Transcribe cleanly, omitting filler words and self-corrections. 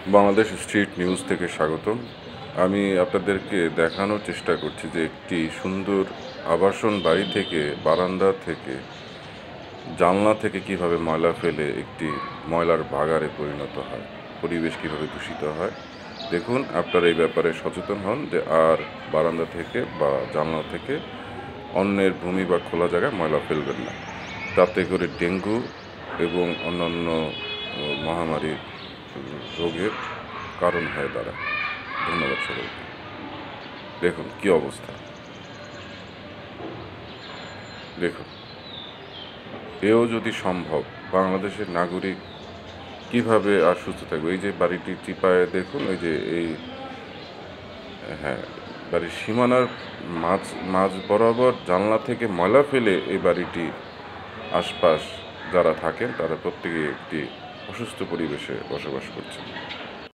Bangladesh street news থেকে স্বাগতম। আমি আপনাদেরকে দেখানোর চেষ্টা করছি যে একটি সুন্দর আবাসন বাড়ি থেকে বারান্দা থেকে জানলা থেকে কিভাবে ময়লা ফেলে একটি ময়লার ভাগাড়ে পরিণত হয়, পরিবেশ কিভাবে দূষিত হয়। দেখুন, আপনারা এই ব্যাপারে সচেতন হন যে আর বারান্দা থেকে বা জানলা থেকে অন্যের ভূমি বা খোলা জায়গায় ময়লা ফেলবেন না। তাতে করে ডেঙ্গু এবং অন্যান্য মহামারীর রোগের কারণ হয়ে দাঁড়ায়। ধন্যবাদ সবাইকে। দেখুন কি অবস্থা, দেখুন এও যদি সম্ভব, বাংলাদেশের নাগরিক কিভাবে আর সুস্থ থাকবে? এই যে বাড়িটি চিপায় দেখুন, ওই যে এই, হ্যাঁ, বাড়ির সীমানার মাঝ মাঝ বরাবর জানলা থেকে ময়লা ফেলে এই বাড়িটি আশপাশ যারা থাকেন তারা প্রত্যেকে একটি অসুস্থ পরিবেশে বসবাস করছে।